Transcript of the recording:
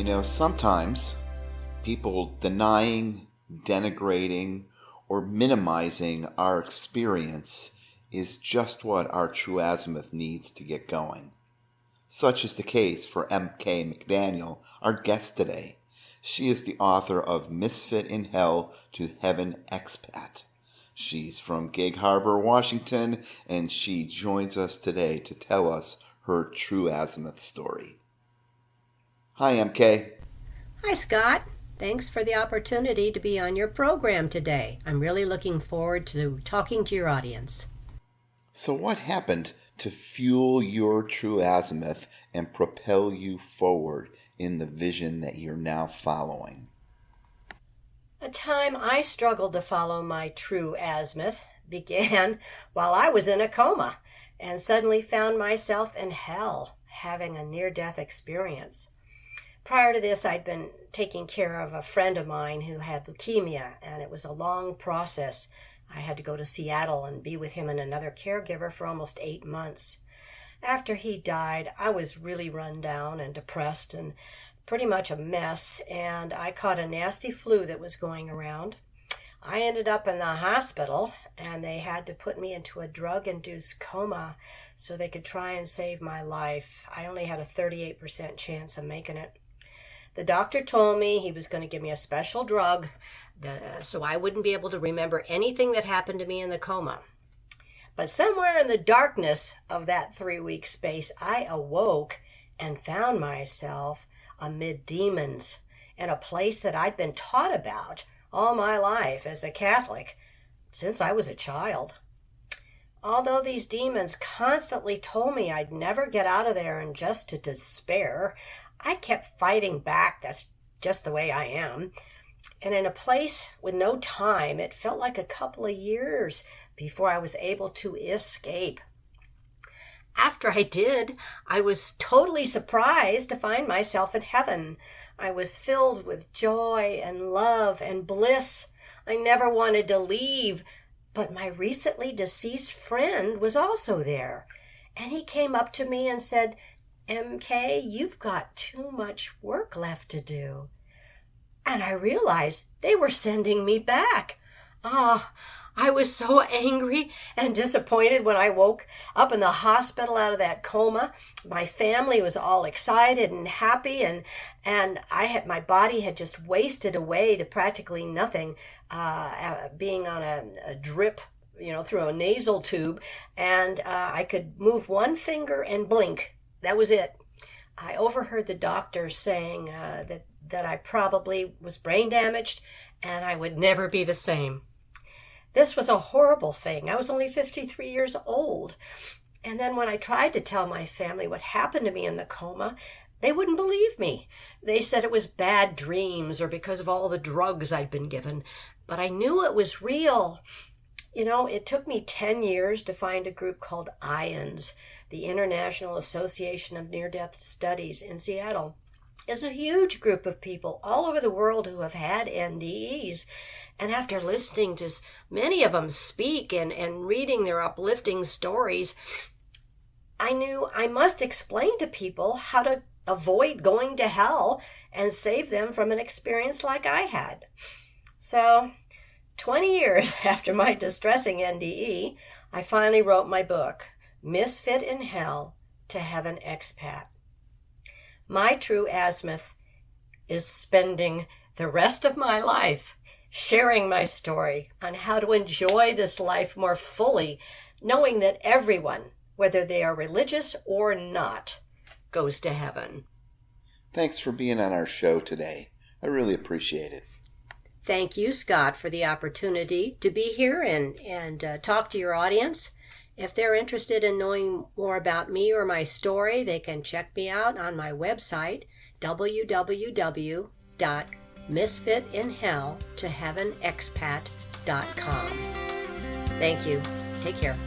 Sometimes people denying, denigrating, or minimizing our experience is just what our true azimuth needs to get going. Such is the case for M.K. McDaniel, our guest today. She is the author of Misfit in Hell to Heaven Expat. She's from Gig Harbor, Washington, and she joins us today to tell us her true azimuth story. Hi, MK. Hi, Scott. Thanks for the opportunity to be on your program today. I'm really looking forward to talking to your audience. So what happened to fuel your true azimuth and propel you forward in the vision that you're now following? A time I struggled to follow my true azimuth began while I was in a coma and suddenly found myself in hell, having a near-death experience. Prior to this, I'd been taking care of a friend of mine who had leukemia, and it was a long process. I had to go to Seattle and be with him and another caregiver for almost 8 months. After he died, I was really run down and depressed and pretty much a mess, and I caught a nasty flu that was going around. I ended up in the hospital, and they had to put me into a drug-induced coma so they could try and save my life. I only had a 38% chance of making it. The doctor told me he was going to give me a special drug so I wouldn't be able to remember anything that happened to me in the coma. But somewhere in the darkness of that 3-week space, I awoke and found myself amid demons in a place that I'd been taught about all my life as a Catholic since I was a child. Although these demons constantly told me I'd never get out of there and just to despair, I kept fighting back. That's just the way I am. And in a place with no time, it felt like a couple of years before I was able to escape. After I did, I was totally surprised to find myself in heaven. I was filled with joy and love and bliss. I never wanted to leave, but my recently deceased friend was also there. And he came up to me and said, "MK, you've got too much work left to do." And I realized they were sending me back. I was so angry and disappointed when I woke up in the hospital out of that coma. My family was all excited and happy, and my body had just wasted away to practically nothing, being on a drip, through a nasal tube, and I could move one finger and blink. That was it. I overheard the doctor saying that I probably was brain damaged and I would never be the same. This was a horrible thing. I was only 53 years old. And then when I tried to tell my family what happened to me in the coma, they wouldn't believe me. They said it was bad dreams or because of all the drugs I'd been given. But I knew it was real. It took me 10 years to find a group called IANDS, the International Association of Near-Death Studies in Seattle. It's a huge group of people all over the world who have had NDEs. And after listening to many of them speak and reading their uplifting stories, I knew I must explain to people how to avoid going to hell and save them from an experience like I had. So 20 years after my distressing NDE, I finally wrote my book, Misfit in Hell to Heaven Expat. My true azimuth is spending the rest of my life sharing my story on how to enjoy this life more fully, knowing that everyone, whether they are religious or not, goes to heaven. Thanks for being on our show today. I really appreciate it. Thank you, Scott, for the opportunity to be here and talk to your audience. If they're interested in knowing more about me or my story, they can check me out on my website, www.misfitinhelltoheavenexpat.com. Thank you. Take care.